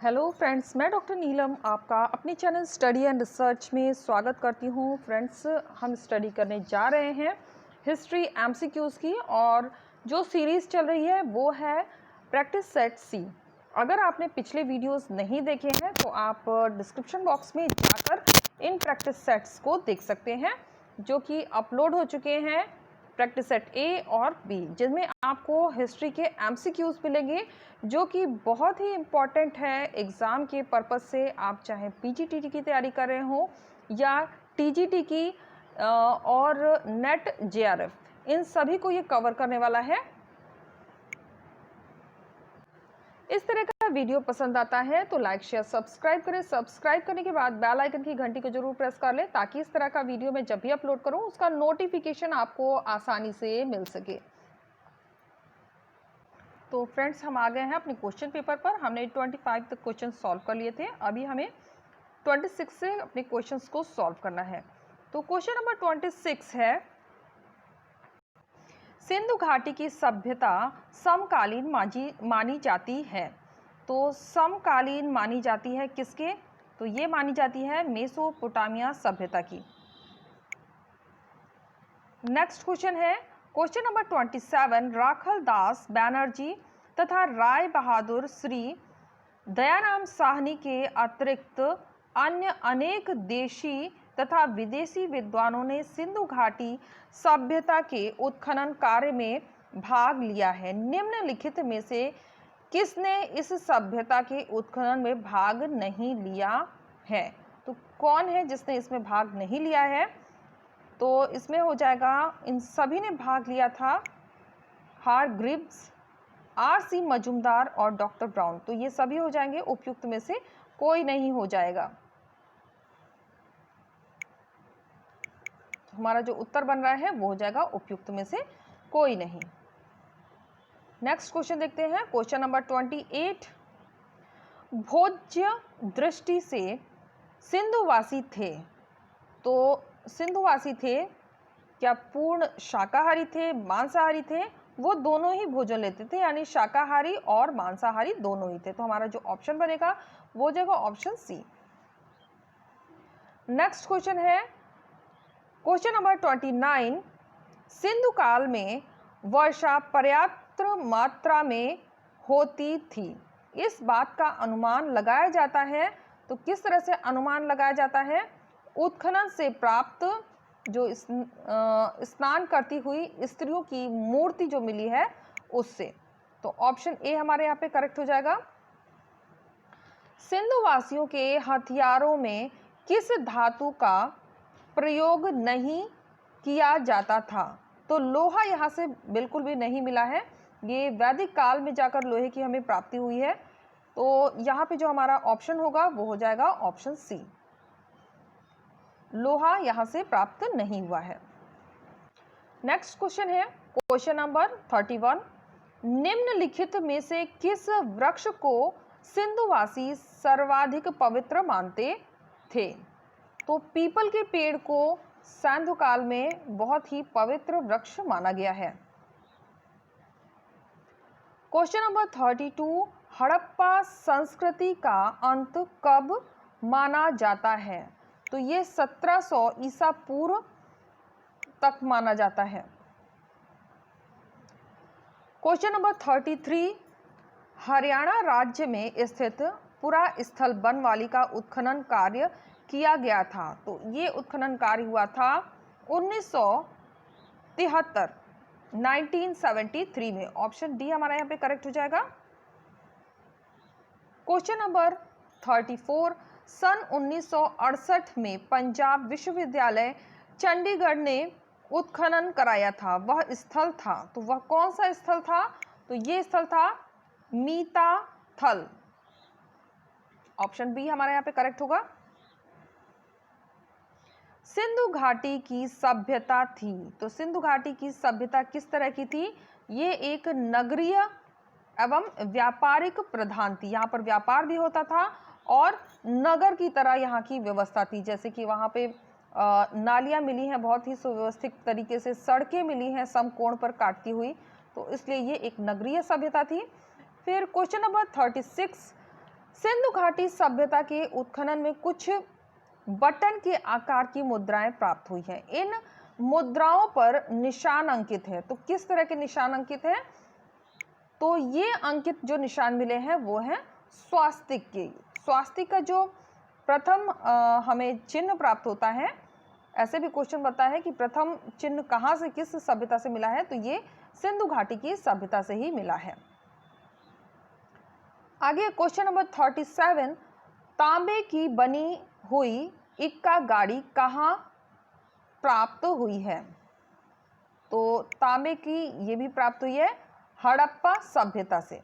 Hello friends, मैं doctor नीलम आपका अपने चैनल स्टडी एंड रिसर्च में स्वागत करती हूँ। फ्रेंड्स, हम स्टडी करने जा रहे हैं हिस्ट्री एमसीक्यूज़ की, और जो सीरीज़ चल रही है वो है प्रैक्टिस सेट सी। अगर आपने पिछले वीडियोस नहीं देखे हैं तो आप डिस्क्रिप्शन बॉक्स में जाकर इन प्रैक्टिस सेट्स को देख सकते हैं, जो कि अपलोड हो चुके हैं, प्रैक्टिस सेट ए और बी, जिनमें आपको हिस्ट्री के एमसीक्यूज़ मिलेंगे जो कि बहुत ही इम्पॉर्टेंट है एग्ज़ाम के पर्पज़ से। आप चाहे पीजीटीटी की तैयारी कर रहे हो या टीजीटी की और नेट जेआरएफ, इन सभी को ये कवर करने वाला है। इस तरह का वीडियो पसंद आता है तो लाइक शेयर सब्सक्राइब करें। सब्सक्राइब करने के बाद बेल आइकन की घंटी को जरूर प्रेस कर लें, ताकि इस तरह का वीडियो मैं जब भी अपलोड करूं उसका नोटिफिकेशन आपको आसानी से मिल सके। तो फ्रेंड्स, हम आ गए हैं अपने क्वेश्चन पेपर पर। हमने 25 तक क्वेश्चन सॉल्व कर लिए थे, अभी हमें 26 से अपने क्वेश्चंस को सॉल्व करना है। तो क्वेश्चन नंबर 26 है, सिंधु घाटी की सभ्यता समकालीन मानी जाती है। तो समकालीन मानी जाती है किसके? तो ये मानी जाती है मेसोपोटामिया सभ्यता की। नेक्स्ट क्वेश्चन है क्वेश्चन नंबर 27, राखल दास बैनर्जी तथा राय बहादुर श्री दयाराम साहनी के अतिरिक्त अन्य अनेक देशी तथा विदेशी विद्वानों ने सिंधु घाटी सभ्यता के उत्खनन कार्य में भाग लिया है। निम्नलिखित में से किसने इस सभ्यता के उत्खनन में भाग नहीं लिया है? तो कौन है जिसने इसमें भाग नहीं लिया है? तो इसमें हो जाएगा, इन सभी ने भाग लिया था हारग्रीव्स, आर.सी. मजूमदार और डॉक्टर ब्राउन। तो ये सभी हो जाएंगे, उपयुक्त में से कोई नहीं हो जाएगा। हमारा जो उत्तर बन रहा है वो हो जाएगा उपयुक्त में से कोई नहीं। नेक्स्ट क्वेश्चन देखते हैं, क्वेश्चन नंबर 28, भोज्य दृष्टि से सिंधुवासी थे। तो सिंधुवासी थे क्या पूर्ण शाकाहारी थे, मांसाहारी थे? वो दोनों ही भोजन लेते थे, यानी शाकाहारी और मांसाहारी दोनों ही थे। तो हमारा जो ऑप्शन बनेगा वो जगह ऑप्शन सी। नेक्स्ट क्वेश्चन है क्वेश्चन नंबर 29, सिंधु काल में वर्षा पर्याप्त मात्रा में होती थी। इस बात का अनुमान लगाया जाता है। तो किस तरह से अनुमान लगाया जाता है? उत्खनन से प्राप्त जो स्नान करती हुई स्त्रियों की मूर्ति जो मिली है उससे। तो ऑप्शन ए हमारे यहाँ पे करेक्ट हो जाएगा। सिंधुवासियों के हथियारों में किस धातु का प्रयोग नहीं किया जाता था? तो लोहा यहाँ से बिल्कुल भी नहीं मिला है, ये वैदिक काल में जाकर लोहे की हमें प्राप्ति हुई है। तो यहाँ पे जो हमारा ऑप्शन होगा वो हो जाएगा ऑप्शन सी, लोहा यहाँ से प्राप्त नहीं हुआ है। नेक्स्ट क्वेश्चन है क्वेश्चन नंबर 31, निम्नलिखित में से किस वृक्ष को सिंधुवासी सर्वाधिक पवित्र मानते थे? तो पीपल के पेड़ को सिंधु काल में बहुत ही पवित्र वृक्ष माना गया है। क्वेश्चन नंबर 32, हड़प्पा संस्कृति का अंत कब माना जाता है? तो ये 1700 ईसा पूर्व तक माना जाता है। क्वेश्चन नंबर 33, हरियाणा राज्य में स्थित पुरा स्थल बनवाली का उत्खनन कार्य किया गया था। तो ये उत्खनन कार्य हुआ था 1973 में। ऑप्शन डी हमारा यहाँ पे करेक्ट हो जाएगा। क्वेश्चन नंबर 34, सन 1968 में पंजाब विश्वविद्यालय चंडीगढ़ ने उत्खनन कराया था, वह स्थल था। तो वह कौन सा स्थल था? तो ये स्थल था मीता थल। ऑप्शन बी हमारा यहाँ पे करेक्ट होगा। सिंधु घाटी की सभ्यता थी। तो सिंधु घाटी की सभ्यता किस तरह की थी? ये एक नगरीय एवं व्यापारिक प्रधान थी। यहाँ पर व्यापार भी होता था और नगर की तरह यहाँ की व्यवस्था थी। जैसे कि वहाँ पे नालियाँ मिली हैं बहुत ही सुव्यवस्थित तरीके से, सड़कें मिली हैं समकोण पर काटती हुई। तो इसलिए ये एक नगरीय सभ्यता थी। फिर क्वेश्चन नंबर 36, सिंधु घाटी सभ्यता के उत्खनन में कुछ बटन के आकार की मुद्राएं प्राप्त हुई हैं। इन मुद्राओं पर निशान अंकित है। तो किस तरह के निशान अंकित हैं? तो ये अंकित जो निशान मिले हैं वो हैं स्वास्तिक के। स्वास्तिक का जो प्रथम हमें चिन्ह प्राप्त होता है, ऐसे भी क्वेश्चन बनता है कि प्रथम चिन्ह कहाँ से, किस सभ्यता से मिला है, तो ये सिंधु घाटी की सभ्यता से ही मिला है। आगे क्वेश्चन नंबर 37, तांबे की बनी हुई इक्का गाड़ी कहाँ प्राप्त हुई है? तो तांबे की ये भी प्राप्त हुई है हड़प्पा सभ्यता से,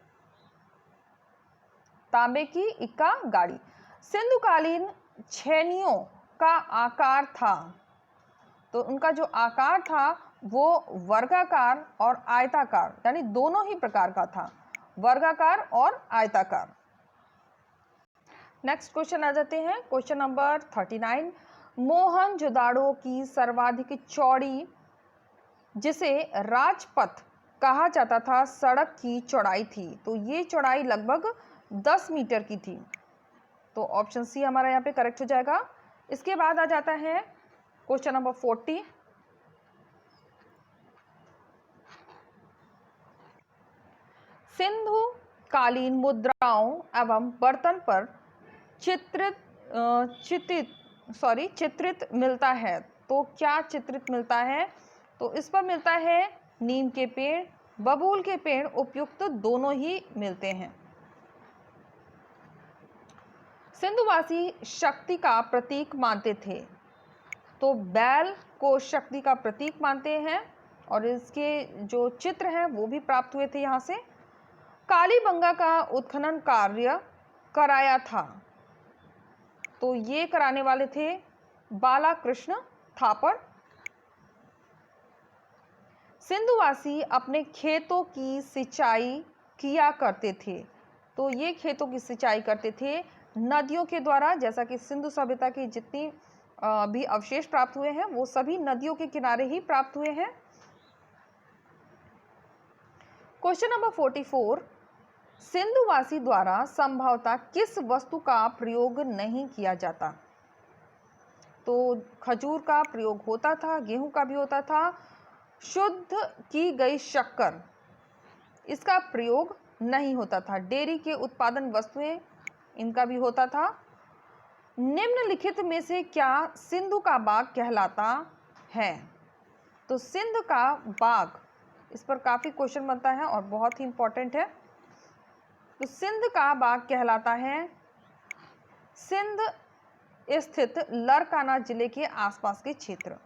तांबे की इक्का गाड़ी। सिंधुकालीन छेनियों का आकार था, तो उनका जो आकार था वो वर्गाकार और आयताकार, यानी दोनों ही प्रकार का था, वर्गाकार और आयताकार। नेक्स्ट क्वेश्चन आ जाते हैं, क्वेश्चन नंबर 39, मोहनजोदाड़ो की सर्वाधिक चौड़ी, जिसे राजपथ कहा जाता था, सड़क की चौड़ाई थी। तो ये चौड़ाई लगभग 10 मीटर की थी। तो ऑप्शन सी हमारा यहाँ पे करेक्ट हो जाएगा। इसके बाद आ जाता है क्वेश्चन नंबर 40, सिंधु कालीन मुद्राओं एवं बर्तन पर चित्रित मिलता है। तो क्या चित्रित मिलता है? तो इस पर मिलता है नीम के पेड़, बबूल के पेड़, उपयुक्त दोनों ही मिलते हैं। सिंधुवासी शक्ति का प्रतीक मानते थे, तो बैल को शक्ति का प्रतीक मानते हैं और इसके जो चित्र हैं वो भी प्राप्त हुए थे यहाँ से। कालीबंगा का उत्खनन कार्य कराया था, तो ये कराने वाले थे बालाकृष्ण थापड़। सिंधुवासी अपने खेतों की सिंचाई किया करते थे, तो ये खेतों की सिंचाई करते थे नदियों के द्वारा, जैसा कि सिंधु सभ्यता की जितनी भी अवशेष प्राप्त हुए हैं वो सभी नदियों के किनारे ही प्राप्त हुए हैं। क्वेश्चन नंबर 44, सिंधुवासी द्वारा संभवतः किस वस्तु का प्रयोग नहीं किया जाता? तो खजूर का प्रयोग होता था, गेहूं का भी होता था, शुद्ध की गई शक्कर, इसका प्रयोग नहीं होता था, डेयरी के उत्पादन वस्तुएं, इनका भी होता था। निम्नलिखित में से क्या सिंधु का बाग कहलाता है? तो सिंध का बाग, इस पर काफ़ी क्वेश्चन बनता है और बहुत ही इंपॉर्टेंट है। तो सिंध का बाग कहलाता है सिंध स्थित लरकाना जिले के आसपास के क्षेत्र।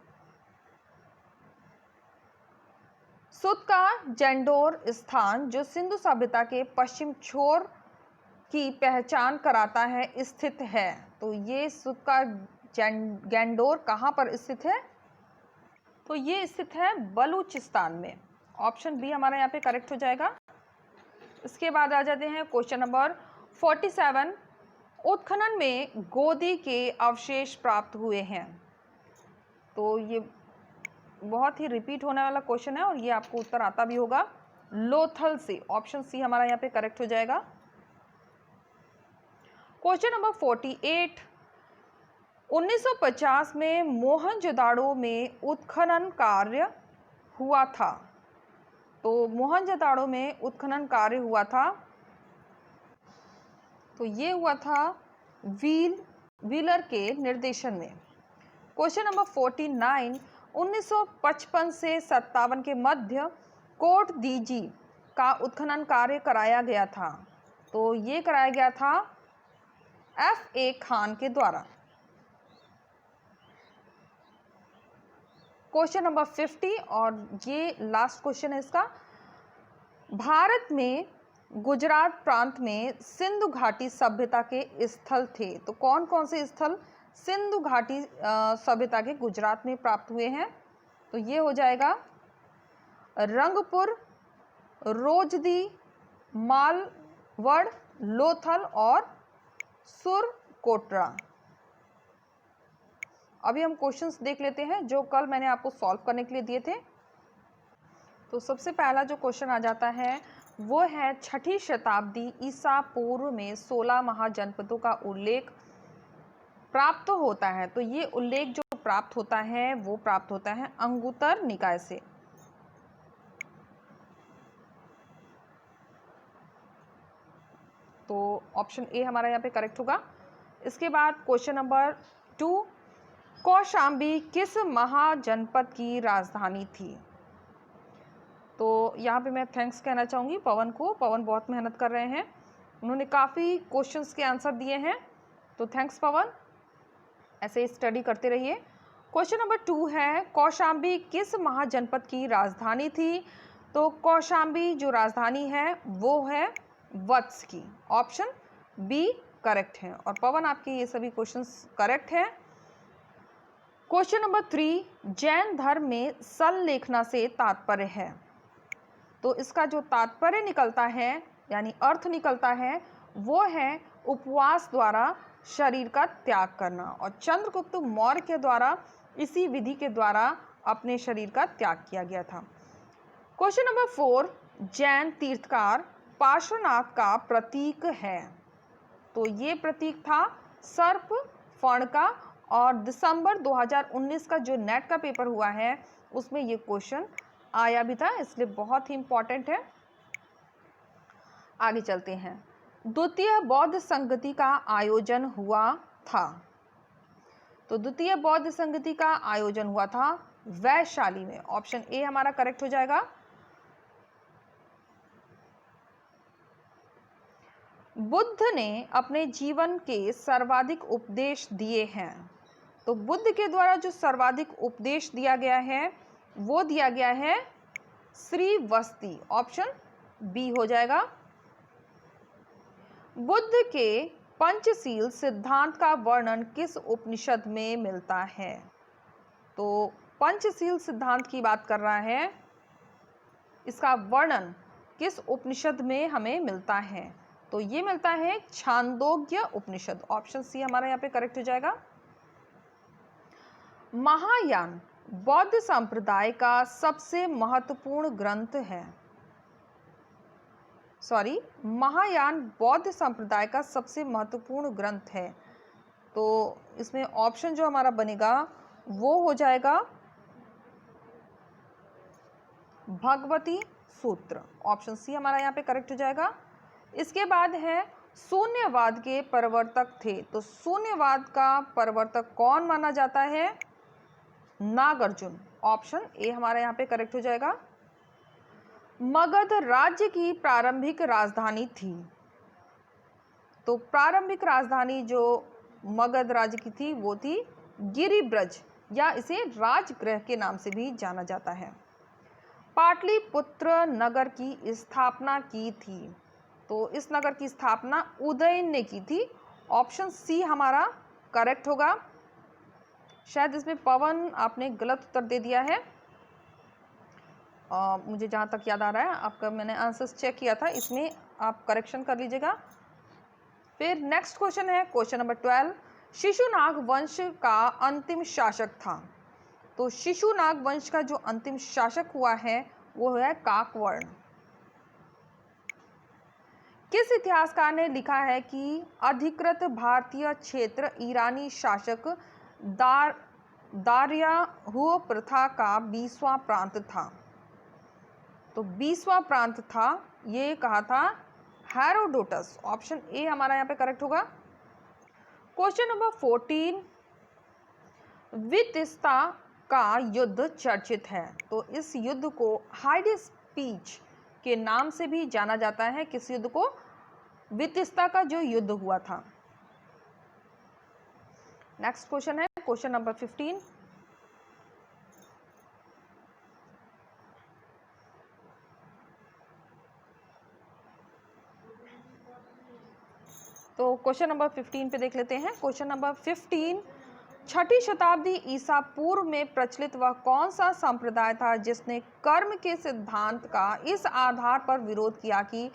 सुत का जैंडोर स्थान, जो सिंधु सभ्यता के पश्चिम छोर की पहचान कराता है, स्थित है। तो ये सुत का गैंडोर कहाँ पर स्थित है? तो ये स्थित है बलूचिस्तान में। ऑप्शन बी हमारा यहाँ पे करेक्ट हो जाएगा। इसके बाद आ जाते हैं क्वेश्चन नंबर 47, उत्खनन में गोदी के अवशेष प्राप्त हुए हैं। तो ये बहुत ही रिपीट होने वाला क्वेश्चन है और ये आपको उत्तर आता भी होगा, लोथल से। ऑप्शन सी हमारा यहाँ पे करेक्ट हो जाएगा। क्वेश्चन नंबर 48, 1950 में मोहनजोदाड़ो में उत्खनन कार्य हुआ था। तो मोहनजोदाड़ो में उत्खनन कार्य हुआ था, तो ये हुआ था व्हीलर के निर्देशन में। क्वेश्चन नंबर 49, 1955 से 57 के मध्य कोट दीजी का उत्खनन कार्य कराया गया था। तो ये कराया गया था F.A. खान के द्वारा। क्वेश्चन नंबर 50 और ये लास्ट क्वेश्चन है इसका, भारत में गुजरात प्रांत में सिंधु घाटी सभ्यता के स्थल थे। तो कौन कौन से स्थल सिंधु घाटी सभ्यता के गुजरात में प्राप्त हुए हैं? तो ये हो जाएगा रंगपुर, रोजदी, मालवड़, लोथल और सुरकोटरा। अभी हम क्वेश्चंस देख लेते हैं जो कल मैंने आपको सॉल्व करने के लिए दिए थे। तो सबसे पहला जो क्वेश्चन आ जाता है वो है 6ठी शताब्दी ईसा पूर्व में 16 महाजनपदों का उल्लेख प्राप्त होता है। तो ये उल्लेख जो प्राप्त होता है वो प्राप्त होता है अंगुत्तर निकाय से। तो ऑप्शन ए हमारा यहाँ पे करेक्ट होगा। इसके बाद क्वेश्चन नंबर 2, कौशाम्बी किस महाजनपद की राजधानी थी? तो यहाँ पे मैं थैंक्स कहना चाहूँगी पवन को। पवन बहुत मेहनत कर रहे हैं, उन्होंने काफ़ी क्वेश्चंस के आंसर दिए हैं, तो थैंक्स पवन, ऐसे स्टडी करते रहिए। क्वेश्चन नंबर 2 है, कौशाम्बी किस महाजनपद की राजधानी थी? तो कौशाम्बी जो राजधानी है वो है वत्स की। ऑप्शन बी करेक्ट है। और पवन आपके ये सभी क्वेश्चंस करेक्ट हैं। क्वेश्चन नंबर 3, जैन धर्म में संलेखना से तात्पर्य है? तो इसका जो तात्पर्य निकलता है यानी अर्थ निकलता है वो है उपवास द्वारा शरीर का त्याग करना, और चंद्रगुप्त मौर्य के द्वारा इसी विधि के द्वारा अपने शरीर का त्याग किया गया था। क्वेश्चन नंबर 4, जैन तीर्थकार पार्श्वनाथ का प्रतीक है? तो ये प्रतीक था सर्प फण का, और दिसंबर 2019 का जो नेट का पेपर हुआ है उसमें ये क्वेश्चन आया भी था, इसलिए बहुत ही इंपॉर्टेंट है। आगे चलते हैं। द्वितीय बौद्ध संगति का आयोजन हुआ था? तो द्वितीय बौद्ध संगति का आयोजन हुआ था वैशाली में। ऑप्शन ए हमारा करेक्ट हो जाएगा। बुद्ध ने अपने जीवन के सर्वाधिक उपदेश दिए हैं? तो बुद्ध के द्वारा जो सर्वाधिक उपदेश दिया गया है वो दिया गया है श्रीवस्ती। ऑप्शन बी हो जाएगा। बुद्ध के पंचशील सिद्धांत का वर्णन किस उपनिषद में मिलता है? तो पंचशील सिद्धांत की बात कर रहा है, इसका वर्णन किस उपनिषद में हमें मिलता है? तो ये मिलता है छांदोग्य उपनिषद। ऑप्शन सी हमारा यहाँ पे करेक्ट हो जाएगा। महायान बौद्ध संप्रदाय का सबसे महत्वपूर्ण ग्रंथ है? महायान बौद्ध संप्रदाय का सबसे महत्वपूर्ण ग्रंथ है। तो इसमें ऑप्शन जो हमारा बनेगा वो हो जाएगा भगवती सूत्र। ऑप्शन सी हमारा यहाँ पे करेक्ट हो जाएगा। इसके बाद है शून्यवाद के प्रवर्तक थे? तो शून्यवाद का प्रवर्तक कौन माना जाता है? नागार्जुन। ऑप्शन ए हमारा यहाँ पे करेक्ट हो जाएगा। मगध राज्य की प्रारंभिक राजधानी थी? तो प्रारंभिक राजधानी जो मगध राज्य की थी वो थी गिरिब्रज, या इसे राजगृह के नाम से भी जाना जाता है। पाटलिपुत्र नगर की स्थापना की थी? तो इस नगर की स्थापना उदयन ने की थी। ऑप्शन सी हमारा करेक्ट होगा। शायद इसमें पवन आपने गलत उत्तर दे दिया है, मुझे जहाँ तक याद आ रहा है। आपका मैंने आंसर्स चेक किया था, इसमें आप करेक्शन कर लीजिएगा। फिर नेक्स्ट क्वेश्चन है क्वेश्चन नंबर 12, शिशुनाग वंश का अंतिम शासक था? तो शिशुनाग वंश का जो अंतिम शासक हुआ है वो है काकवर्ण। किस इतिहासकार ने लिखा है कि अधिकृत भारतीय क्षेत्र ईरानी शासक दार्याहुआ प्रथा का 20वां प्रांत था? तो 20वां प्रांत था, ये कहा था हेरोडोटस। ऑप्शन ए हमारा यहाँ पे करेक्ट होगा। क्वेश्चन नंबर 14, वितिस्ता का युद्ध चर्चित है? तो इस युद्ध को हाइडेस्पीच के नाम से भी जाना जाता है। किस युद्ध को? वितिस्ता का जो युद्ध हुआ था। नेक्स्ट क्वेश्चन है क्वेश्चन नंबर 15, तो क्वेश्चन नंबर 15 पे देख लेते हैं। क्वेश्चन नंबर 15, 6ठी शताब्दी ईसा पूर्व में प्रचलित वह कौन सा संप्रदाय था जिसने कर्म के सिद्धांत का इस आधार पर विरोध किया कि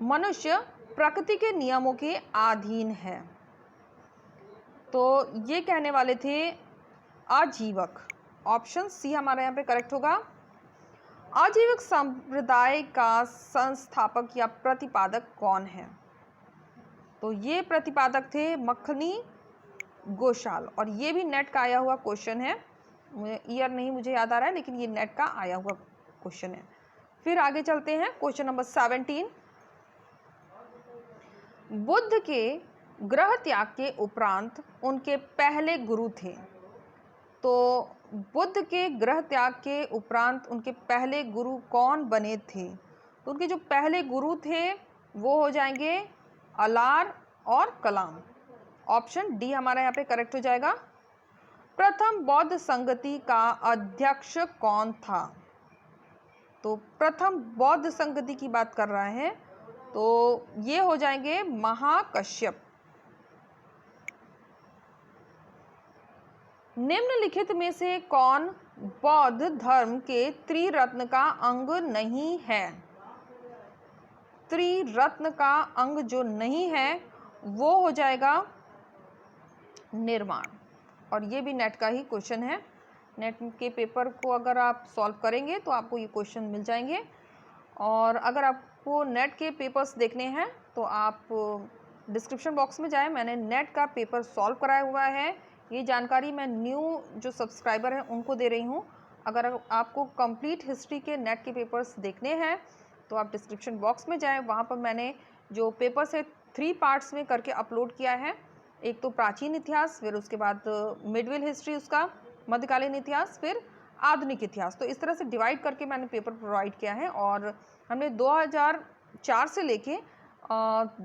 मनुष्य प्रकृति के नियमों के अधीन है? तो ये कहने वाले थे आजीवक। ऑप्शन सी हमारे यहाँ पे करेक्ट होगा। आजीविक संप्रदाय का संस्थापक या प्रतिपादक कौन है? तो ये प्रतिपादक थे मखनी गोशाल, और ये भी नेट का आया हुआ क्वेश्चन है। ईयर नहीं मुझे याद आ रहा है, लेकिन ये नेट का आया हुआ क्वेश्चन है। फिर आगे चलते हैं, क्वेश्चन नंबर 17। बुद्ध के गृह त्याग के उपरांत उनके पहले गुरु थे। तो बुद्ध के गृह त्याग के उपरांत उनके पहले गुरु कौन बने थे? तो उनके जो पहले गुरु थे वो हो जाएंगे अलार और कलाम। ऑप्शन डी हमारा यहाँ पे करेक्ट हो जाएगा। प्रथम बौद्ध संगति का अध्यक्ष कौन था? तो प्रथम बौद्ध संगति की बात कर रहा है, तो ये हो जाएंगे महाकश्यप। निम्नलिखित में से कौन बौद्ध धर्म के त्रिरत्न का अंग नहीं है? त्रिरत्न का अंग जो नहीं है वो हो जाएगा निर्माण, और ये भी नेट का ही क्वेश्चन है। नेट के पेपर को अगर आप सॉल्व करेंगे तो आपको ये क्वेश्चन मिल जाएंगे। और अगर आपको नेट के पेपर्स देखने हैं तो आप डिस्क्रिप्शन बॉक्स में जाएं, मैंने नेट का पेपर सॉल्व कराया हुआ है। ये जानकारी मैं न्यू जो सब्सक्राइबर हैं उनको दे रही हूँ। अगर आपको कंप्लीट हिस्ट्री के नेट के पेपर्स देखने हैं तो आप डिस्क्रिप्शन बॉक्स में जाएं, वहाँ पर मैंने जो पेपर्स है 3 पार्ट्स में करके अपलोड किया है। एक तो प्राचीन इतिहास, फिर उसके बाद मिडविल हिस्ट्री उसका, मध्यकालीन इतिहास, फिर आधुनिक इतिहास। तो इस तरह से डिवाइड करके मैंने पेपर प्रोवाइड किया है, और हमने 2004 से लेके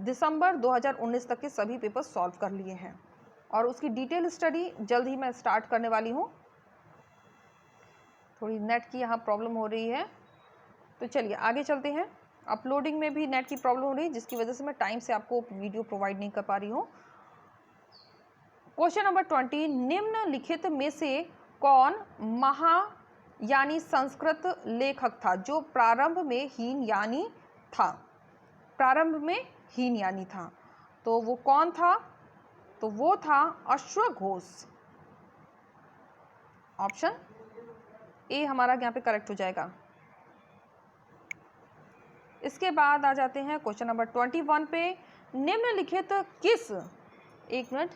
दिसंबर 2019 तक के सभी पेपर सॉल्व कर लिए हैं, और उसकी डिटेल स्टडी जल्द ही मैं स्टार्ट करने वाली हूँ। थोड़ी नेट की यहाँ प्रॉब्लम हो रही है, तो चलिए आगे चलते हैं। अपलोडिंग में भी नेट की प्रॉब्लम हो रही है, जिसकी वजह से मैं टाइम से आपको वीडियो प्रोवाइड नहीं कर पा रही हूँ। क्वेश्चन नंबर 20, निम्नलिखित में से कौन महायानी संस्कृत लेखक था जो प्रारंभ में हीनयानी था? प्रारंभ में हीनयानी था, तो वो कौन था? तो वो था अश्वघोष। ऑप्शन ए हमारा यहाँ पे करेक्ट हो जाएगा। इसके बाद आ जाते हैं क्वेश्चन नंबर 21 पे। निम्नलिखित किस, एक मिनट,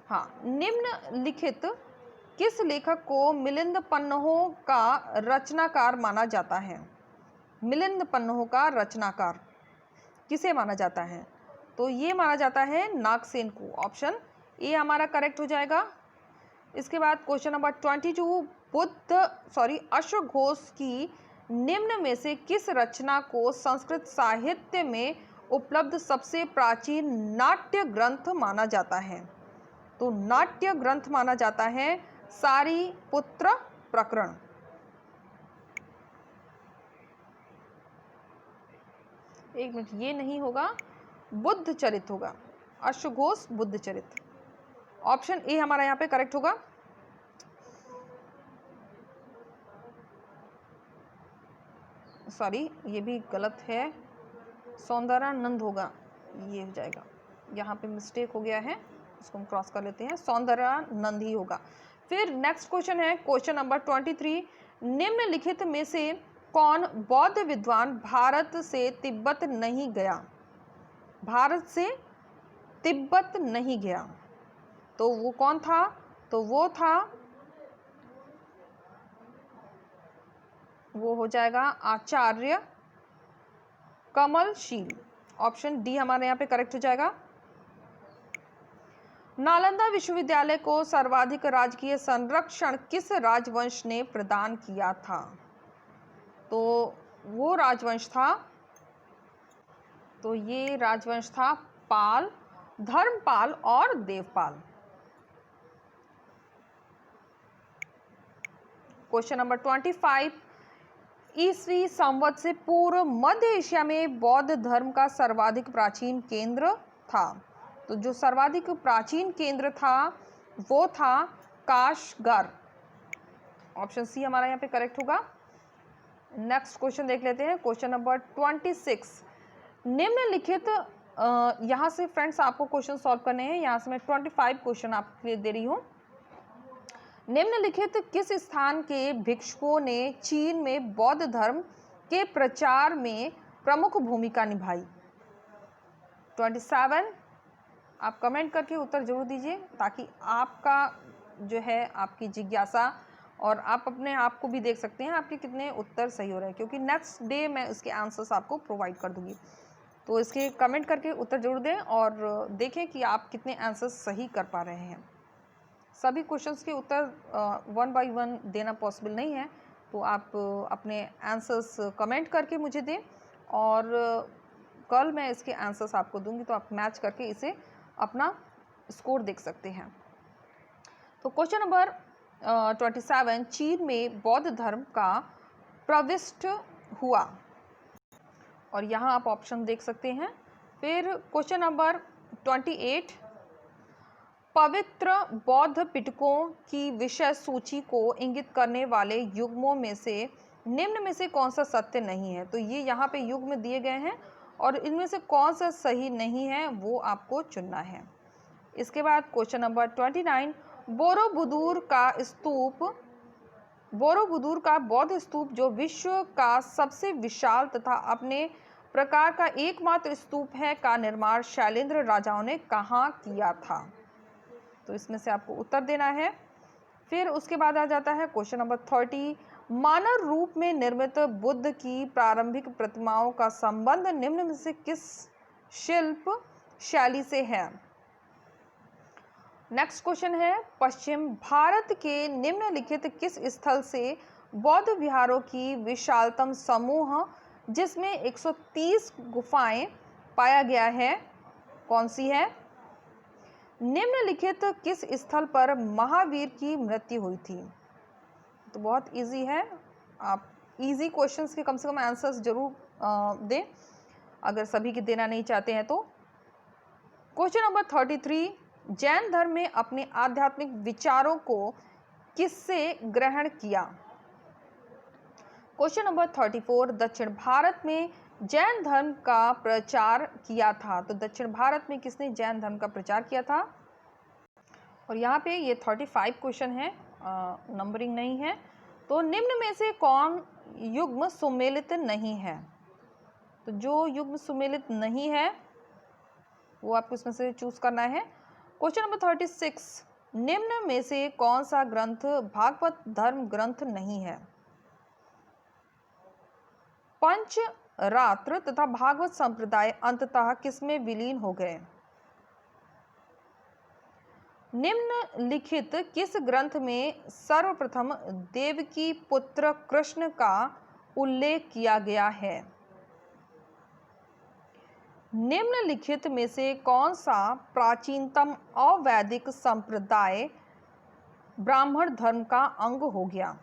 हाँ, निम्नलिखित किस लेखक को मिलिंद पन्नहों का रचनाकार माना जाता है? मिलिंद पन्नहों का रचनाकार किसे माना जाता है? तो ये माना जाता है नागसेन को। ऑप्शन ए हमारा करेक्ट हो जाएगा। इसके बाद क्वेश्चन नंबर 22, अश्वघोष की निम्न में से किस रचना को संस्कृत साहित्य में उपलब्ध सबसे प्राचीन नाट्य ग्रंथ माना जाता है? तो नाट्य ग्रंथ माना जाता है सारीपुत्र प्रकरण। एक मिनट, ये नहीं होगा, बुद्ध चरित होगा, अश्वघोष बुद्ध चरित। ऑप्शन ए हमारा यहाँ पे करेक्ट होगा। सॉरी, ये भी गलत है, सौंदर्यानंद होगा, ये हो जाएगा, यहाँ पे मिस्टेक हो गया है, इसको हम क्रॉस कर लेते हैं, सौंदर्यानंद ही होगा। फिर नेक्स्ट क्वेश्चन है क्वेश्चन नंबर 23, निम्नलिखित में से कौन बौद्ध विद्वान भारत से तिब्बत नहीं गया? भारत से तिब्बत नहीं गया, तो वो कौन था? तो वो हो जाएगा आचार्य कमलशील। ऑप्शन डी हमारे यहाँ पे करेक्ट हो जाएगा। नालंदा विश्वविद्यालय को सर्वाधिक राजकीय संरक्षण किस राजवंश ने प्रदान किया था? तो वो राजवंश था, तो ये राजवंश था पाल, धर्मपाल और देवपाल। क्वेश्चन नंबर 25, ईस्वी संवत से पूर्व मध्य एशिया में बौद्ध धर्म का सर्वाधिक प्राचीन केंद्र था। तो जो सर्वाधिक प्राचीन केंद्र था वो था काशगर। ऑप्शन सी हमारा यहाँ पे करेक्ट होगा। नेक्स्ट क्वेश्चन देख लेते हैं, क्वेश्चन नंबर 26, निम्नलिखित यहाँ से फ्रेंड्स आपको क्वेश्चन सॉल्व करने हैं, यहाँ से मैं 25 क्वेश्चन आपके लिए दे रही हूँ। निम्नलिखित किस स्थान के भिक्षुओं ने चीन में बौद्ध धर्म के प्रचार में प्रमुख भूमिका निभाई? 27 आप कमेंट करके उत्तर जरूर दीजिए, ताकि आपका जो है आपकी जिज्ञासा और आप अपने आप को भी देख सकते हैं आपके कितने उत्तर सही हो रहे हैं, क्योंकि नेक्स्ट डे मैं उसके आंसर्स आपको प्रोवाइड कर दूंगी। तो इसके कमेंट करके उत्तर जरूर दें और देखें कि आप कितने आंसर्स सही कर पा रहे हैं। सभी क्वेश्चंस के उत्तर 1 बाय 1 देना पॉसिबल नहीं है, तो आप अपने आंसर्स कमेंट करके मुझे दें और कल मैं इसके आंसर्स आपको दूंगी, तो आप मैच करके इसे अपना स्कोर देख सकते हैं। तो क्वेश्चन नंबर 27, चीन में बौद्ध धर्म का प्रविष्ट हुआ, और यहाँ आप ऑप्शन देख सकते हैं। फिर क्वेश्चन नंबर 28, पवित्र बौद्ध पिटकों की विषय सूची को इंगित करने वाले युग्मों में से निम्न में से कौन सा सत्य नहीं है? तो ये यहाँ पे युग्म दिए गए हैं और इनमें से कौन सा सही नहीं है वो आपको चुनना है। इसके बाद क्वेश्चन नंबर 29, बोरोबुदुर का बौद्ध स्तूप जो विश्व का सबसे विशाल तथा अपने प्रकार का एकमात्र स्तूप है का निर्माण शैलेंद्र राजाओं ने कहाँ किया था? तो इसमें से आपको उत्तर देना है। फिर उसके बाद आ जाता है क्वेश्चन नंबर 30, मानव रूप में निर्मित बुद्ध की प्रारंभिक प्रतिमाओं का संबंध निम्न में से किस शिल्प शैली से है? नेक्स्ट क्वेश्चन है, पश्चिम भारत के निम्नलिखित किस स्थल से बौद्ध विहारों की विशालतम समूह जिसमें 130 गुफाएं पाया गया है कौन सी है? निम्नलिखित किस स्थल पर महावीर की मृत्यु हुई थी? तो बहुत इजी है, आप इजी क्वेश्चंस के कम से कम आंसर्स जरूर दें अगर सभी के देना नहीं चाहते हैं तो। क्वेश्चन नंबर 33, जैन धर्म में अपने आध्यात्मिक विचारों को किससे ग्रहण किया? क्वेश्चन नंबर 34, दक्षिण भारत में जैन धर्म का प्रचार किया था। तो दक्षिण भारत में किसने जैन धर्म का प्रचार किया था? और यहाँ पे ये 35 क्वेश्चन है, नंबरिंग नहीं है। तो निम्न में से कौन युग्म सुमेलित नहीं है? तो जो युग्म सुमेलित नहीं है वो आपको इसमें से चूज करना है। क्वेश्चन नंबर 36, निम्न में से कौन सा ग्रंथ भागवत धर्म ग्रंथ नहीं है? पंच रात्र तथा भागवत संप्रदाय अंततः किसमें विलीन हो गए? निम्नलिखित किस ग्रंथ में सर्वप्रथम देवकी पुत्र कृष्ण का उल्लेख किया गया है? निम्नलिखित में से कौन सा प्राचीनतम अवैदिक संप्रदाय ब्राह्मण धर्म का अंग हो गया?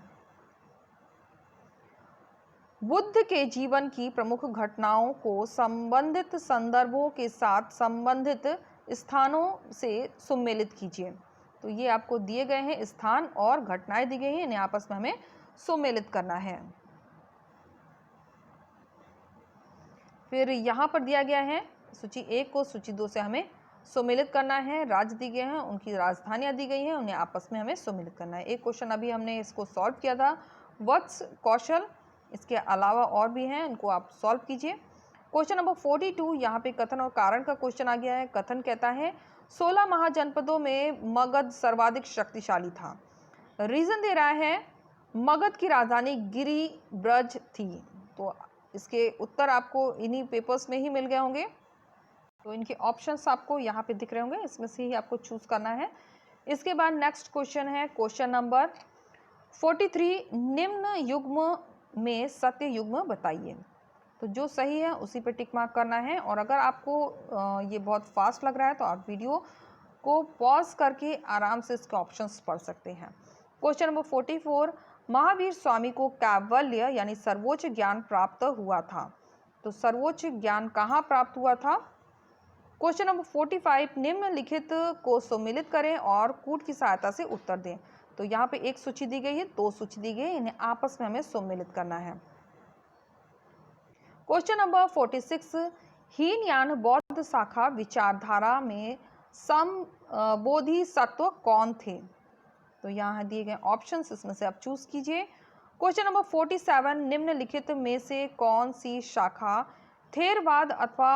बुद्ध के जीवन की प्रमुख घटनाओं को संबंधित संदर्भों के साथ संबंधित स्थानों से सुमेलित कीजिए। तो ये आपको दिए गए हैं स्थान और घटनाएं दी गई हैं, इन्हें आपस में हमें सुमेलित करना है। फिर यहाँ पर दिया गया है सूची 1 को सूची 2 से हमें सुमेलित करना है। राज्य दिए गए हैं, उनकी राजधानियां दी गई हैं, उन्हें आपस में हमें सुमेलित करना है। एक क्वेश्चन अभी हमने इसको सॉल्व किया था, वत्स कौशल, इसके अलावा और भी हैं, इनको आप सॉल्व कीजिए। क्वेश्चन नंबर 42, यहाँ पे कथन और कारण का क्वेश्चन आ गया है। कथन कहता है 16 महाजनपदों में मगध सर्वाधिक शक्तिशाली था। रीजन दे रहा है मगध की राजधानी गिरी ब्रज थी। तो इसके उत्तर आपको इन्हीं पेपर्स में ही मिल गए होंगे, तो इनके ऑप्शंस आपको यहाँ पे दिख रहे होंगे, इसमें से ही आपको चूज करना है। इसके बाद नेक्स्ट क्वेश्चन है क्वेश्चन नंबर 43, निम्न युग्म में सत्य युग्म बताइए। तो जो सही है उसी पे टिक मार्क करना है, और अगर आपको ये बहुत फास्ट लग रहा है तो आप वीडियो को पॉज करके आराम से इसके ऑप्शंस पढ़ सकते हैं। क्वेश्चन नंबर 44, महावीर स्वामी को कैवल्य यानी सर्वोच्च ज्ञान प्राप्त हुआ था। तो सर्वोच्च ज्ञान कहाँ प्राप्त हुआ था? क्वेश्चन नंबर 45, निम्नलिखित को सुमेलित करें और कूट की सहायता से उत्तर दें। तो यहाँ पे एक सूची दी गई है, 2 सूची दी गई है, इन्हें आपस में हमें सुमेलित करना है। क्वेश्चन नंबर 46, हीनयान बौद्ध शाखा विचारधारा में बोधिसत्व कौन थे? तो यहाँ दिए गए ऑप्शंस, इसमें से आप चूज कीजिए। क्वेश्चन नंबर 47, निम्नलिखित में से कौन सी शाखा थेरवाद अथवा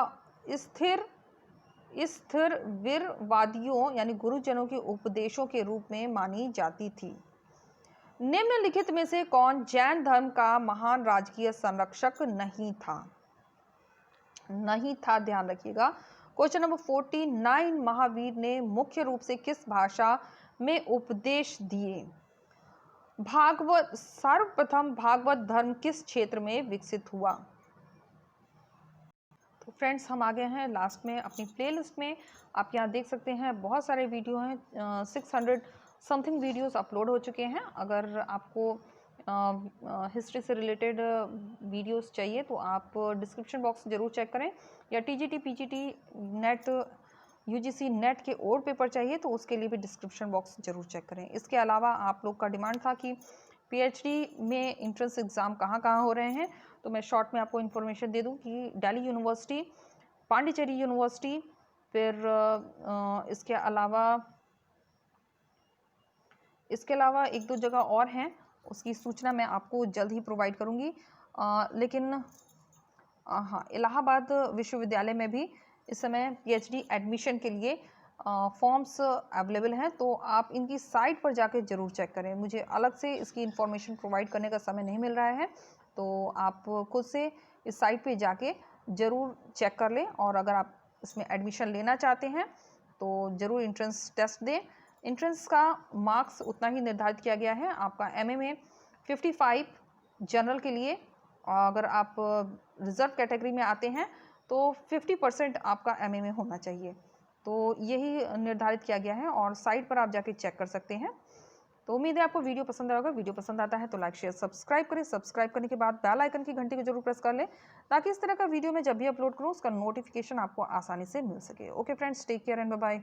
स्थिरवीरवादियों यानी गुरुजनों के उपदेशों के रूप में मानी जाती थी? निम्नलिखित में से कौन जैन धर्म का महान राजकीय संरक्षक नहीं था? नहीं था, ध्यान रखिएगा। क्वेश्चन नंबर 49, महावीर ने मुख्य रूप से किस भाषा में उपदेश दिए? भागवत, सर्वप्रथम भागवत धर्म किस क्षेत्र में विकसित हुआ? तो फ्रेंड्स, हम आ गए हैं लास्ट में अपनी प्लेलिस्ट में। आप यहाँ देख सकते हैं बहुत सारे वीडियो हैं, 600 समथिंग वीडियोस अपलोड हो चुके हैं। अगर आपको हिस्ट्री से रिलेटेड वीडियोस चाहिए तो आप डिस्क्रिप्शन बॉक्स जरूर चेक करें, या TGT PGT net UGC net के और पेपर चाहिए तो उसके लिए भी डिस्क्रिप्शन बॉक्स जरूर चेक करें। इसके अलावा आप लोग का डिमांड था कि पीएचडी में एंट्रेंस एग्ज़ाम कहाँ कहाँ हो रहे हैं, तो मैं शॉर्ट में आपको इन्फॉर्मेशन दे दूं कि दिल्ली यूनिवर्सिटी, पांडिचेरी यूनिवर्सिटी, फिर इसके अलावा एक दो जगह और हैं, उसकी सूचना मैं आपको जल्द ही प्रोवाइड करूंगी। लेकिन हाँ, इलाहाबाद विश्वविद्यालय में भी इस समय पीएचडी एडमिशन के लिए फॉर्म्स अवेलेबल हैं, तो आप इनकी साइट पर जाकर ज़रूर चेक करें। मुझे अलग से इसकी इन्फॉर्मेशन प्रोवाइड करने का समय नहीं मिल रहा है, तो आप खुद से इस साइट पे जाके ज़रूर चेक कर लें। और अगर आप इसमें एडमिशन लेना चाहते हैं तो ज़रूर एंट्रेंस टेस्ट दें। एंट्रेंस का मार्क्स उतना ही निर्धारित किया गया है। आपका एमए में 55 जनरल के लिए, अगर आप रिजर्व कैटेगरी में आते हैं तो 50% आपका एमए में होना चाहिए। तो यही निर्धारित किया गया है और साइट पर आप जाके चेक कर सकते हैं। तो उम्मीद है आपको वीडियो पसंद आएगा। वीडियो पसंद आता है तो लाइक शेयर सब्सक्राइब करें। सब्सक्राइब करने के बाद बेल आइकन की घंटी को जरूर प्रेस कर लें, ताकि इस तरह का वीडियो मैं जब भी अपलोड करूं उसका नोटिफिकेशन आपको आसानी से मिल सके। Okay friends, take care and bye bye.